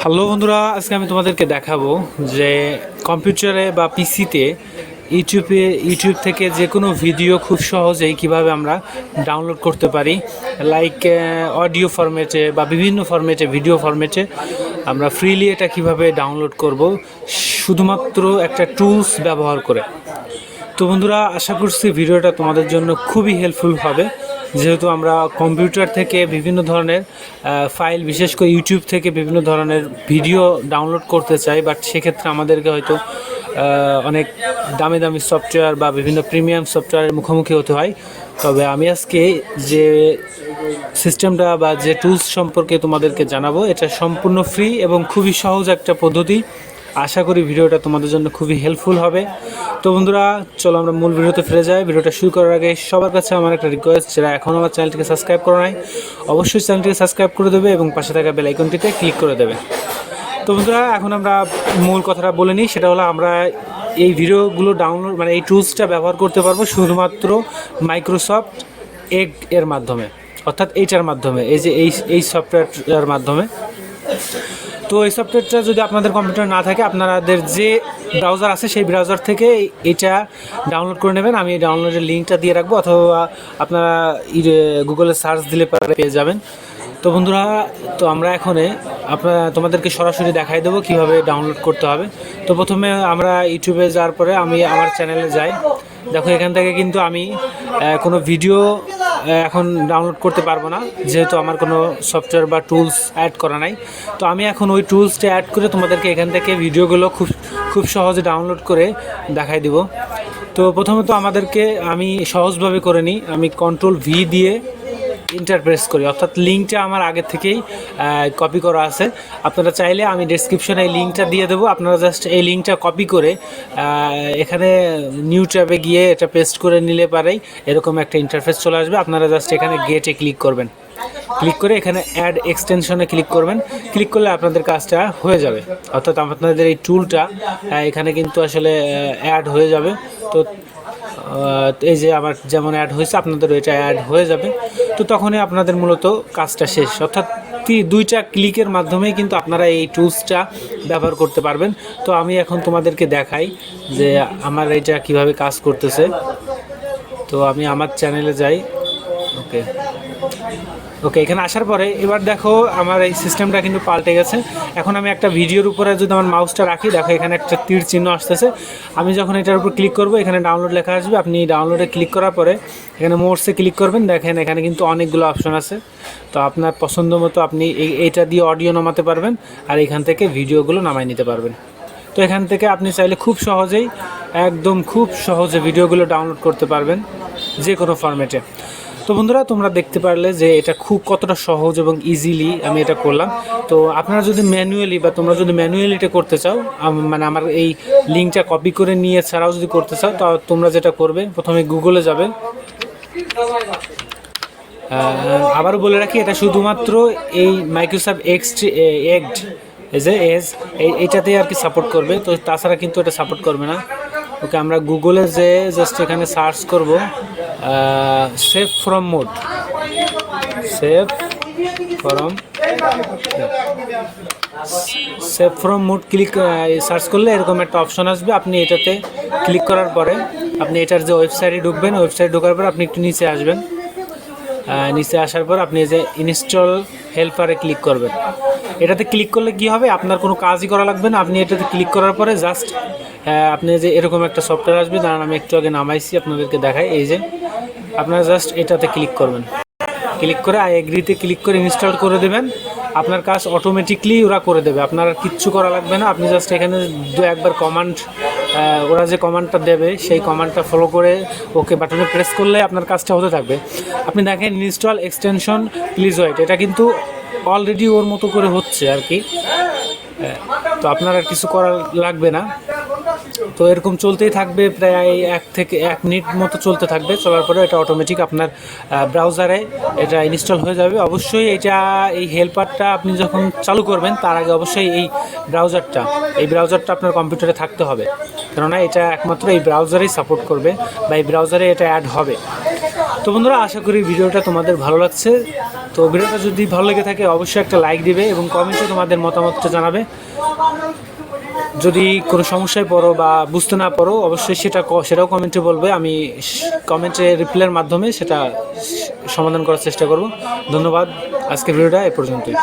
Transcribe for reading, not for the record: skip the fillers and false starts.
Hello বন্ধুরা, আজকে আমি তোমাদেরকে দেখাবো যে কম্পিউটারে বা পিসিতে ইউটিউব থেকে যে কোনো ভিডিও খুব সহজেই কিভাবে আমরা ডাউনলোড করতে পারি, লাইক অডিও ফরম্যাটে বা বিভিন্ন ফরম্যাটে, ভিডিও ফরম্যাটে আমরা ফ্রিলি এটা কিভাবে ডাউনলোড করব শুধুমাত্র একটা টুলস ব্যবহার করে। তো বন্ধুরা, আশা করছি ভিডিওটা তোমাদের জন্য খুবই হেল্পফুল হবে, যেহেতু আমরা কম্পিউটার থেকে বিভিন্ন ধরনের ফাইল, বিশেষ করে ইউটিউব থেকে বিভিন্ন ধরনের ভিডিও ডাউনলোড করতে চাই, বাট সেক্ষেত্রে আমাদেরকে হয়তো অনেক দামি দামি সফটওয়্যার বা বিভিন্ন প্রিমিয়াম সফটওয়্যারের মুখোমুখি হতে হয়। তবে আমি আজকে যে সিস্টেমটা বা যে টুলস সম্পর্কে তোমাদেরকে জানাবো, এটা সম্পূর্ণ ফ্রি এবং খুবই সহজ একটা পদ্ধতি। আশা করি ভিডিওটা তোমাদের জন্য খুবই হেল্পফুল হবে। তো বন্ধুরা, চলো আমরা মূল ভিডিওতে ফিরে যাই। ভিডিওটা শুরু করার আগে সবার কাছে আমার একটা রিকোয়েস্ট, যারা এখন আমার চ্যানেলটিকে সাবস্ক্রাইব করে নাই, অবশ্যই চ্যানেলটিকে সাবস্ক্রাইব করে দেবে এবং পাশে থাকা বেল আইকনটিতে ক্লিক করে দেবে। তো বন্ধুরা, এখন আমরা মূল কথাটা বলে নিই। সেটা হলো, আমরা এই ভিডিওগুলো ডাউনলোড মানে এই টুলসটা ব্যবহার করতে পারবো শুধুমাত্র মাইক্রোসফট এগ এর মাধ্যমে, অর্থাৎ এইটার মাধ্যমে, এই যে এই সফটওয়্যারটার মাধ্যমে। তো এই সফটওয়্যারটা যদি আপনাদের কম্পিউটার না থাকে, আপনাদের যে ব্রাউজার আছে সেই ব্রাউজার থেকে এটা ডাউনলোড করে নেবেন। আমি এই ডাউনলোডের লিঙ্কটা দিয়ে রাখবো, অথবা আপনারা গুগলে সার্চ দিলে পেয়ে যাবেন। তো বন্ধুরা, তো আমরা তোমাদেরকে সরাসরি দেখাই দেবো কীভাবে ডাউনলোড করতে হবে। তো প্রথমে আমরা ইউটিউবে যাওয়ার পরে আমি আমার চ্যানেলে যাই। দেখো, এখান থেকে কিন্তু আমি কোনো ভিডিও এখন ডাউনলোড করতে পারবো না, যেহেতু আমার কোনো সফটওয়্যার বা টুলস অ্যাড করা নাই। তো আমি এখন ওই টুলসটা অ্যাড করে তোমাদেরকে এখান থেকে ভিডিওগুলো খুব সহজে ডাউনলোড করে দেখাই দিব। তো প্রথমত আমি সহজভাবে করে নিই। আমি Ctrl+V দিয়ে ইন্টারপ্রেস করি, অর্থাৎ লিঙ্কটা আমার আগে থেকেই কপি করা আছে। আপনারা চাইলে আমি ডেসক্রিপশনে এই লিঙ্কটা দিয়ে দেবো, আপনারা জাস্ট এই লিঙ্কটা কপি করে এখানে নিউ ট্যাবে গিয়ে এটা পেস্ট করে নিলে পারেই এরকম একটা ইন্টারফেস চলে আসবে। আপনারা জাস্ট এখানে গেটে ক্লিক করবেন, ক্লিক করে এখানে অ্যাড এক্সটেনশনে ক্লিক করবেন। ক্লিক করলে আপনাদের কাজটা হয়ে যাবে, অর্থাৎ আপনাদের এই টুলটা এখানে কিন্তু আসলে অ্যাড হয়ে যাবে। তো এই যে আমার যেমন অ্যাড হয়েছে, আপনাদেরও এটা অ্যাড হয়ে যাবে। তো তখনই আপনাদের মূলত কাজটা শেষ, অর্থাৎ 2টা ক্লিকের মাধ্যমেই কিন্তু আপনারা এই টুলসটা ব্যবহার করতে পারবেন। তো আমি এখন তোমাদেরকে দেখাই যে আমার এটা কিভাবে কাজ করতেছে। তো আমি আমার চ্যানেলে যাই। ওকে, এখানে আসার পরে এবার দেখো আমার এই সিস্টেমটা কিন্তু পাল্টে গেছে। এখন আমি একটা ভিডিওর উপরে যদি আমার মাউসটা রাখি, দেখো এখানে একটা তীর চিহ্ন আসতেছে। আমি যখন এটার উপর ক্লিক করব, এখানে ডাউনলোড লেখা আসবে। আপনি ডাউনলোডে ক্লিক করার পরে এখানে মোরসে ক্লিক করবেন। দেখেন এখানে কিন্তু অনেকগুলো অপশন আছে। তো আপনার পছন্দ মতো আপনি এইটা দিয়ে অডিও নামাতে পারবেন, আর এখান থেকে ভিডিওগুলো নামাই নিতে পারবেন। তো এখান থেকে আপনি চাইলে খুব সহজে ভিডিওগুলো ডাউনলোড করতে পারবেন যে কোনো ফরম্যাটে। তো বন্ধুরা, তোমরা দেখতে পারলে যে এটা কতটা সহজ এবং ইজিলি আমি এটা করলাম। তো আপনারা যদি তোমরা যদি ম্যানুয়ালি এটা করতে চাও, মানে আমার এই লিঙ্কটা কপি করে নিয়ে ছাড়াও যদি করতে চাও, তো তোমরা যেটা করবে, প্রথমে গুগলে যাবে। আবারও বলে রাখি, এটা শুধুমাত্র এই মাইক্রোসফট এড এইটাতেই আর কি সাপোর্ট করবে। তো তাছাড়া কিন্তু এটা সাপোর্ট করবে না। ওকে, আমরা গুগলে যে জাস্ট এখানে সার্চ করব save from mode click search করলে এরকম একটা অপশন আসবে। আপনি এটাতে ক্লিক করার পরে আপনি এটার যে ওয়েবসাইটে ঢুকবেন, ওয়েবসাইটে ঢোকার পর আপনি একটু নিচে আসবেন। নিচে আসার পর আপনি যে ইনস্টল হেল্পারে ক্লিক করবেন। এটাতে ক্লিক করলে কি হবে, আপনার কোনো কাজই করা লাগবে না। আপনি এটাতে ক্লিক করার পরে জাস্ট আপনি যে এরকম একটা সফটওয়্যার আসবে, দাঁড়ান আমি একটু আগে নামাইছি, আপনাদেরকে দেখাই। এই যে আপনারা জাস্ট এটাতে ক্লিক করবেন, ক্লিক করে আই এগ্রিতে ক্লিক করে ইনস্টল করে দেবেন। আপনার কাজ অটোমেটিকলি ওরা করে দেবে, আপনার আর কিচ্ছু করা লাগবে না। আপনি জাস্ট এখানে একবার কমান্ড, ওরা যে কমান্ডটা দেবে সেই কমান্ডটা ফলো করে ওকে বাটনে প্রেস করলে আপনার কাজটা হতে থাকবে। আপনি দেখেন ইনস্টল এক্সটেনশন প্লিজ ওয়েট, এটা কিন্তু অলরেডি ওর মতো করে হচ্ছে আর কি। তো আপনার আর কিছু করা লাগবে না। তো এরকম চলতেই থাকবে, প্রায় 1 থেকে 1 মিনিট মতো চলতে থাকবে। চলার পরে এটা অটোমেটিক আপনার ব্রাউজারে এটা ইনস্টল হয়ে যাবে। অবশ্যই এই হেল্পারটা আপনি যখন চালু করবেন, তার আগে অবশ্যই এই ব্রাউজারটা আপনার কম্পিউটারে থাকতে হবে, কেননা এটা একমাত্র এই ব্রাউজারেই সাপোর্ট করবে বা এই ব্রাউজারে এটা অ্যাড হবে। তো বন্ধুরা, আশা করি ভিডিওটা তোমাদের ভালো লাগছে। তো ভিডিওটা যদি ভালো লেগে থাকে অবশ্যই একটা লাইক দিবে এবং কমেন্টে তোমাদের মতামতটা জানাবে। যদি কোনো সমস্যায় পড়ো বা বুঝতে না পারো অবশ্যই সেটাও কমেন্টে বলবে, আমি কমেন্টে রিপ্লাইয়ের মাধ্যমে সেটা সমাধান করার চেষ্টা করব। ধন্যবাদ, আজকের ভিডিওটা এ পর্যন্তই।